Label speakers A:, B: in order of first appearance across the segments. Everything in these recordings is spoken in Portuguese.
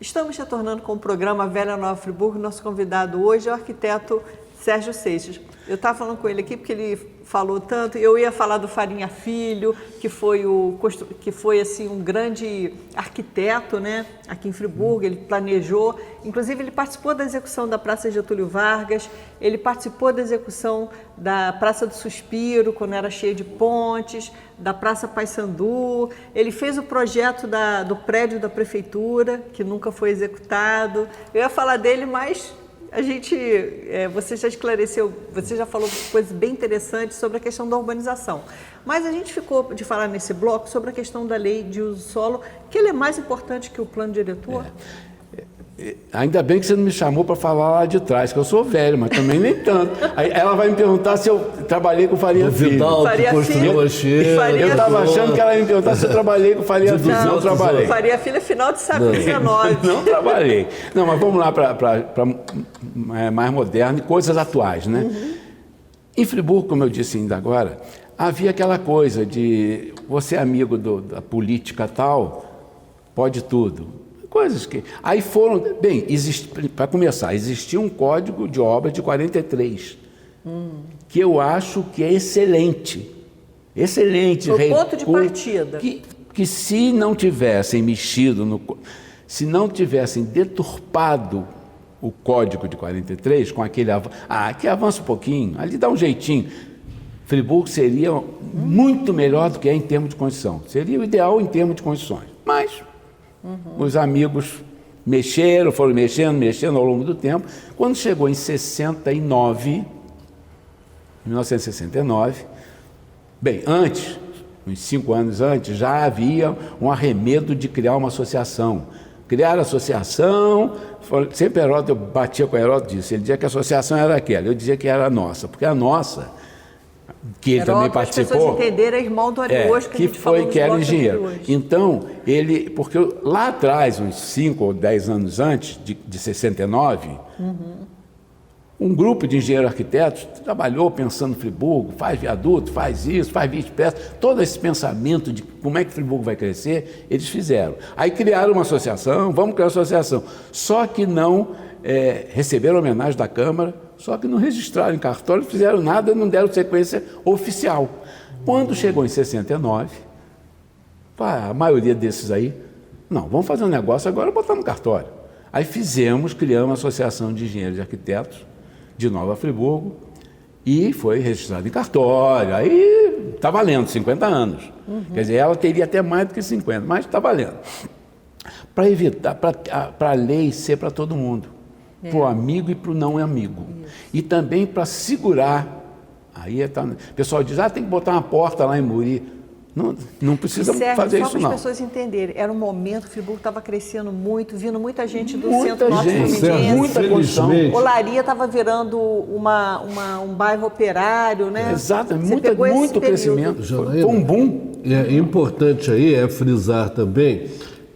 A: Estamos retornando com o programa Velha Nova Friburgo. Nosso convidado hoje é o arquiteto Sérgio Seixas. Eu estava falando com ele aqui porque ele falou tanto. Eu ia falar do Farinha Filho, que foi assim, um grande arquiteto, né, aqui em Friburgo. Ele planejou, inclusive ele participou da execução da Praça Getúlio Vargas, ele participou da execução da Praça do Suspiro, quando era cheia de pontes, da Praça Paissandu. Ele fez o projeto do prédio da prefeitura, que nunca foi executado. Eu ia falar dele, mas você já esclareceu, você já falou coisas bem interessantes sobre a questão da urbanização. Mas a gente ficou de falar nesse bloco sobre a questão da lei de uso do solo, que ele é mais importante que o plano diretor.
B: Ainda bem que você não me chamou para falar lá de trás, que eu sou velho, mas também nem tanto. Aí ela vai me perguntar se eu trabalhei com Faria Filho.
C: Vidal, que construiu a Cheia.
B: Eu estava achando que ela ia me perguntar se eu trabalhei com Faria Filho. Não trabalhei.
A: Faria Filho é final de século XIX.
B: Não trabalhei. Não, mas vamos lá para mais moderno e coisas atuais, né? Uhum. Em Friburgo, como eu disse ainda agora, havia aquela coisa de você é amigo da política tal, pode tudo. Coisas que... Aí foram... Bem, para começar, existia um código de obras de 43, que eu acho que é excelente. Excelente.
A: Foi o ponto de partida.
B: Que se não tivessem mexido, se não tivessem deturpado o código de 43, com aquele avanço... aqui avança um pouquinho, ali dá um jeitinho. Friburgo seria muito melhor do que é em termos de Constituição. Seria o ideal em termos de condições. Mas... os amigos foram mexendo ao longo do tempo. Quando chegou em 1969, bem, antes, uns 5 anos antes, já havia um arremedo de criar uma associação. Criar a associação, sempre Heródoto, eu batia com o Heródoto disso, ele dizia que a associação era aquela, eu dizia que era a nossa, porque a nossa, que ele também participou.
A: As pessoas entenderam, é irmão do Ariosto,
B: que era engenheiro. Então, porque lá atrás, uns 5 ou 10 anos antes, de 69, um grupo de engenheiros arquitetos trabalhou pensando em Friburgo, faz viaduto, faz isso, faz via expressa, todo esse pensamento de como é que Friburgo vai crescer, eles fizeram. Aí criaram uma associação, vamos criar uma associação, só que não receberam homenagem da Câmara, só que não registraram em cartório, não fizeram nada, não deram sequência oficial. Quando chegou em 69, a maioria desses aí, não, vamos fazer um negócio agora, botar no cartório. Aí criamos a Associação de Engenheiros e Arquitetos de Nova Friburgo e foi registrado em cartório. Aí está valendo, 50 anos. Quer dizer, ela teria até mais do que 50, mas está valendo. Para evitar, para a lei ser para todo mundo. Para o amigo e para o não amigo. Isso. E também para segurar. Aí o pessoal diz, tem que botar uma porta lá em Muri. Não precisa fazer isso, não.
A: Só para as pessoas entenderem, era um momento, o Friburgo estava crescendo muito, vindo muita gente do centro-norte fluminense.
B: Muita condição.
A: Olaria estava virando um bairro operário, né?
B: Exato, muito crescimento. Foi um boom.
C: É importante aí frisar também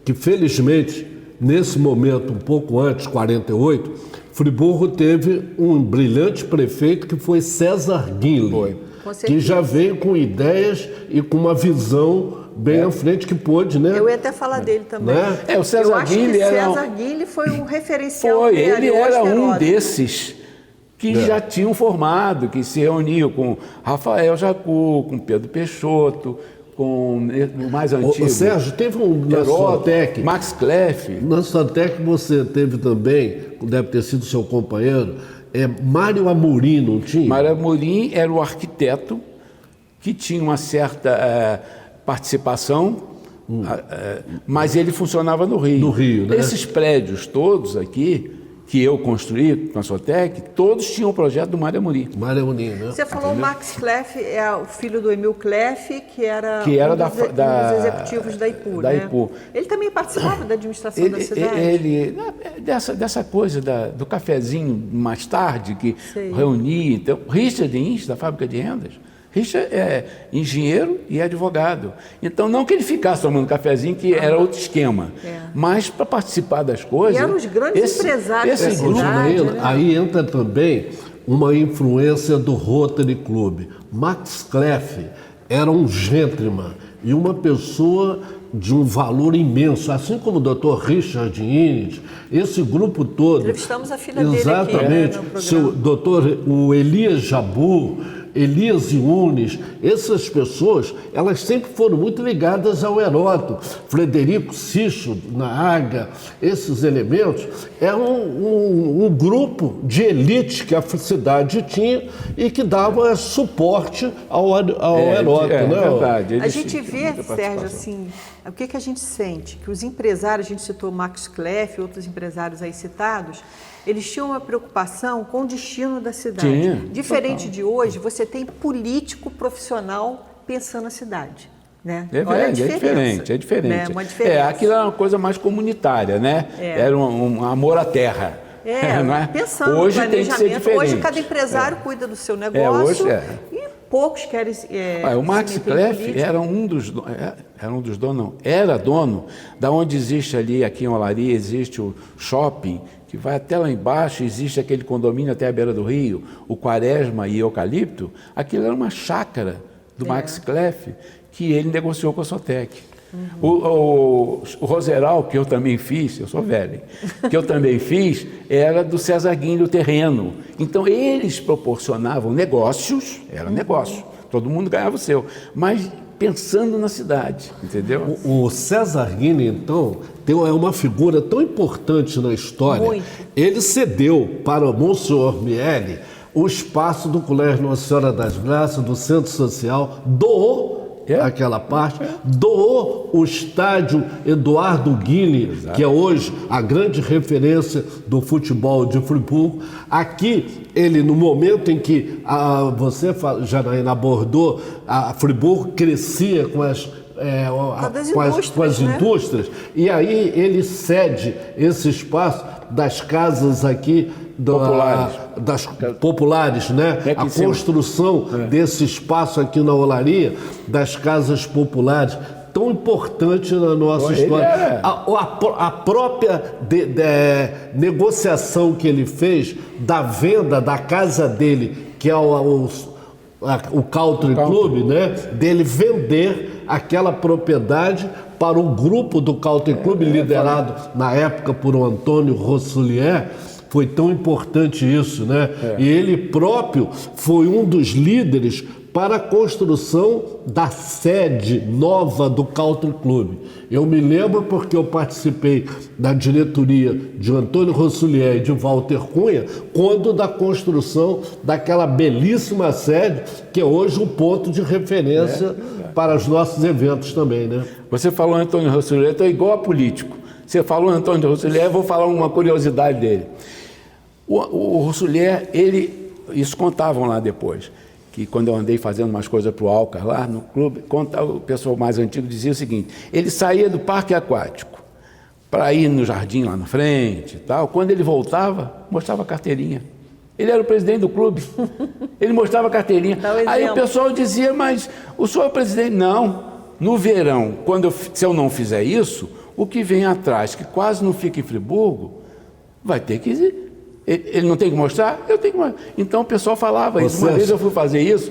C: que, felizmente, nesse momento, um pouco antes, 48, Friburgo teve um brilhante prefeito que foi César Guinle, que já veio com ideias e com uma visão bem à frente que pôde, né?
A: Eu ia até falar dele também.
B: Né? O César Guinle
A: César Guinle foi um referencial.
B: Ele era um desses que já tinham formado, que se reuniu com Rafael Jacu, com Pedro Peixoto, com o mais antigo.
C: Sérgio, teve na Santec.
B: Max Kleff.
C: Na Santec você teve também, deve ter sido seu companheiro, Mário Amorim, não tinha?
B: Mário Amorim era o arquiteto que tinha uma certa participação, mas ele funcionava no Rio.
C: No Rio, né?
B: Esses prédios todos aqui, que eu construí com a Sotec, todos tinham o projeto do Mário Amorim.
C: Mário Amorim, né?
A: Você falou o Max Kleff, é o filho do Emil Kleff, que era
B: dos
A: executivos da IPU,
B: da
A: né?
B: IPU.
A: Ele também participava da administração da cidade?
B: Dessa coisa do cafezinho mais tarde, que reunia. Então, Richard Inch, da Fábrica de Rendas, Richard é engenheiro e advogado. Então, não que ele ficasse tomando cafezinho, que era outro esquema, mas para participar das coisas...
A: E eram os grandes empresários da cidade, né?
C: Aí entra também uma influência do Rotary Club. Max Kleff era um gentleman e uma pessoa de um valor imenso, assim como o Dr. Richard Innes, esse grupo todo.
A: Entrevistamos a filha dele aqui,
C: exatamente,
A: no
C: o Elias Jabbour, Elias Yunes, essas pessoas, elas sempre foram muito ligadas ao Heródoto. Frederico Sicho, na Haga, esses elementos, é um grupo de elite que a cidade tinha e que dava suporte ao Heródoto.
B: É verdade.
A: A gente vê, Sérgio, assim, o que a gente sente? Que os empresários, a gente citou Max Kleff e outros empresários aí citados, eles tinham uma preocupação com o destino da cidade.
B: Tinha,
A: diferente
B: total.
A: de hoje, você tem político profissional pensando na cidade. Né?
B: É diferente.
A: Né? Uma diferença.
B: Aquilo era uma coisa mais comunitária, né? Era um amor à terra. Não é?
A: Pensando
B: hoje
A: no
B: tem que ser diferente.
A: Hoje cada empresário cuida do seu negócio e poucos querem
B: o Max Kleff era dono da onde existe ali, aqui em Olaria, existe o shopping, que vai até lá embaixo, existe aquele condomínio até a beira do rio, o Quaresma e Eucalipto. Aquilo era uma chácara do Max Kleff, que ele negociou com a Sotec. O Roseral, que eu também fiz, eu sou velho, que eu também fiz, era do César Guinle, o terreno. Então, eles proporcionavam negócios, era negócio, todo mundo ganhava o seu, mas pensando na cidade, entendeu?
C: O César Guinle, então, é uma figura tão importante na história.
A: Muito.
C: Ele cedeu para o Monsenhor Miele o espaço do Colégio Nossa Senhora das Graças, do Centro Social, doou aquela parte, doou o estádio Eduardo Guinle, que é hoje a grande referência do futebol de Friburgo. Aqui, ele, no momento em que você, Janaína, abordou, a Friburgo crescia com as indústrias, e aí ele cede esse espaço das casas aqui populares, né? A construção desse espaço aqui na Olaria, das casas populares, tão importante na nossa história. A própria negociação que ele fez da venda da casa dele, que é o Country Club, né? Dele vender aquela propriedade para o grupo do Country Club, liderado na época por o Antônio Rossoulier. Foi tão importante isso, né? E ele próprio foi um dos líderes para a construção da sede nova do Country Club. Eu me lembro porque eu participei da diretoria de Antônio Rossoulier e de Walter Cunha, quando da construção daquela belíssima sede, que é hoje um ponto de referência para os nossos eventos também, né?
B: Você falou Antônio Rossoulier, eu estou igual a político. Você falou Antônio Rossoulier, eu vou falar uma curiosidade dele. O Rossoulier, isso contavam lá depois, que quando eu andei fazendo umas coisas para o Alcar lá no clube, o pessoal mais antigo dizia o seguinte: ele saía do parque aquático para ir no jardim lá na frente e tal. Quando ele voltava, mostrava a carteirinha. Ele era o presidente do clube, ele mostrava a carteirinha. Aí o pessoal dizia: mas o senhor é o presidente? Não, no verão, se eu não fizer isso, o que vem atrás, que quase não fica em Friburgo, vai ter que ir. Ele não tem que mostrar? Eu tenho que mostrar. Então o pessoal falava isso. Uma vez eu fui fazer isso,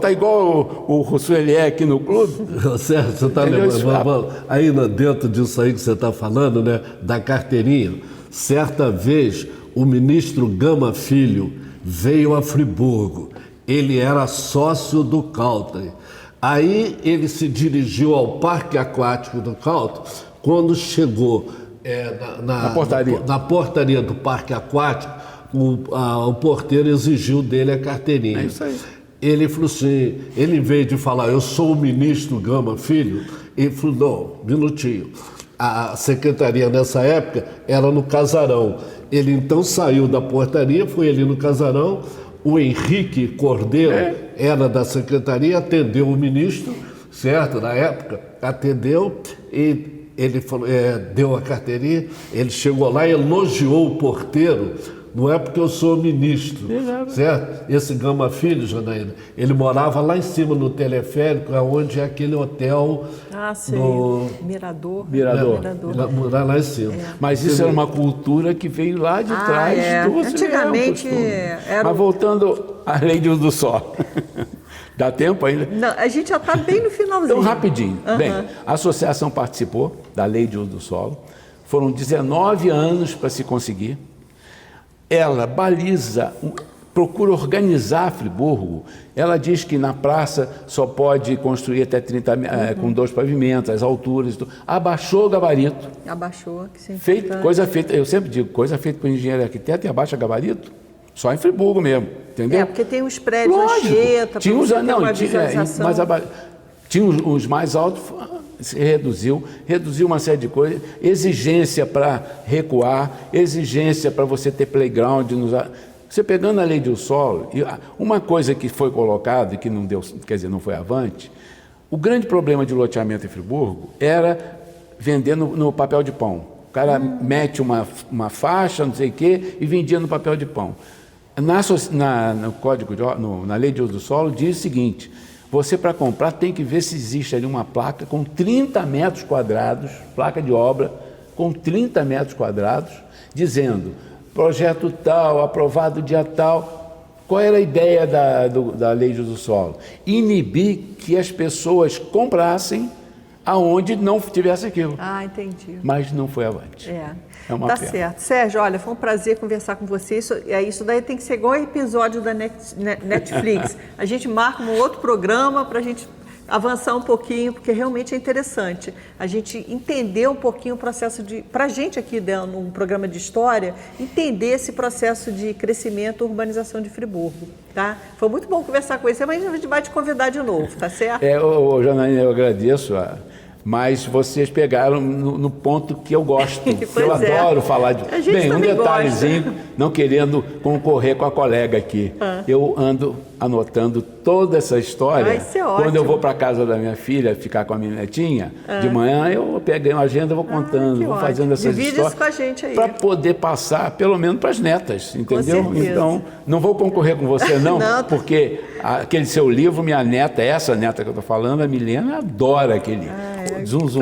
B: tá igual o Rossoulier aqui no clube.
C: Sérgio, você está lembrando, aí dentro disso aí que você está falando, né, da carteirinha, certa vez o ministro Gama Filho veio a Friburgo, ele era sócio do Country. Aí ele se dirigiu ao parque aquático do Country, quando chegou na portaria do parque aquático, o porteiro exigiu dele a carteirinha.
B: É isso aí.
C: Ele falou assim, ele, em vez de falar, eu sou o ministro Gama Filho, ele falou, não, minutinho. A secretaria nessa época era no Casarão. Ele então saiu da portaria, foi ali no Casarão, o Henrique Cordeiro era da secretaria, atendeu o ministro, certo? Na época, atendeu e ele falou, deu a carteirinha, ele chegou lá e elogiou o porteiro. Não é porque eu sou ministro, certo? Esse Gama Filho, Janaína, ele morava lá em cima no teleférico, onde é aquele hotel...
A: Mirador.
C: Morar lá em cima.
B: Mas isso era uma cultura que veio lá de trás do Rossoulier.
A: Antigamente era...
B: Mas voltando à lei de uso do solo. Dá tempo ainda?
A: Não, a gente já está bem no finalzinho.
B: Então, rapidinho. Bem, a associação participou da Lei de Uso do Solo. Foram 19 anos para se conseguir. Ela baliza, procura organizar Friburgo. Ela diz que na praça só pode construir até 30 com 2 pavimentos, as alturas. Abaixou o gabarito.
A: Abaixou, que sim.
B: Coisa feita, eu sempre digo, coisa feita por engenheiro e arquiteto e abaixa gabarito. Só em Friburgo mesmo, entendeu?
A: Porque tem os prédios na
B: Lógico.
A: Chieta,
B: Tinha os, não,
A: uma
B: tinha,
A: visualização.
B: mas tinha os mais altos, se reduziu uma série de coisas, exigência para recuar, exigência para você ter playground. Você pegando a lei do solo, uma coisa que foi colocada e que não deu, quer dizer, não foi avante, o grande problema de loteamento em Friburgo era vender no papel de pão. O cara mete uma faixa, não sei o quê, e vendia no papel de pão. No código na lei de uso do solo diz o seguinte: você, para comprar, tem que ver se existe ali uma placa com 30 metros quadrados, placa de obra com 30 metros quadrados, dizendo projeto tal, aprovado dia tal. Qual era a ideia da lei de uso do solo? Inibir que as pessoas comprassem aonde não tivesse aquilo.
A: Ah, entendi.
B: Mas não foi avante. É uma
A: tá
B: pena.
A: certo. Sérgio, olha, foi um prazer conversar com você. Isso daí tem que ser igual episódio da Netflix. A gente marca um outro programa para a gente avançar um pouquinho, porque realmente é interessante. A gente entender um pouquinho o processo para a gente aqui, num programa de história, entender esse processo de crescimento e urbanização de Friburgo, tá? Foi muito bom conversar com você, mas a gente vai te convidar de novo, tá certo?
B: Janaína, eu agradeço, mas vocês pegaram no ponto que eu gosto, que eu adoro falar de... Bem, um detalhezinho, não querendo concorrer com a colega aqui. Eu ando anotando toda essa história.
A: Vai ser ótimo.
B: Quando eu vou para a casa da minha filha ficar com a minha netinha, de manhã eu pego uma agenda, vou contando, vou fazendo essas
A: histórias. Divide isso com a gente aí.
B: Para poder passar, pelo menos para as netas, entendeu?
A: Com certeza.
B: Então, não vou concorrer com você não, porque aquele seu livro, minha neta, essa neta que eu estou falando, a Milena, adora aquele zum das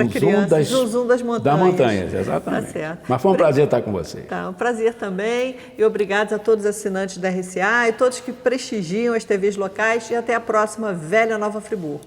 B: montanhas. Das montanhas, exatamente.
A: Tá certo.
B: Mas foi um prazer estar com você.
A: Tá, um prazer também. E obrigados a todos os assinantes da RCA e todos que prestigiam as TVs locais. E até a próxima Velha Nova Friburgo.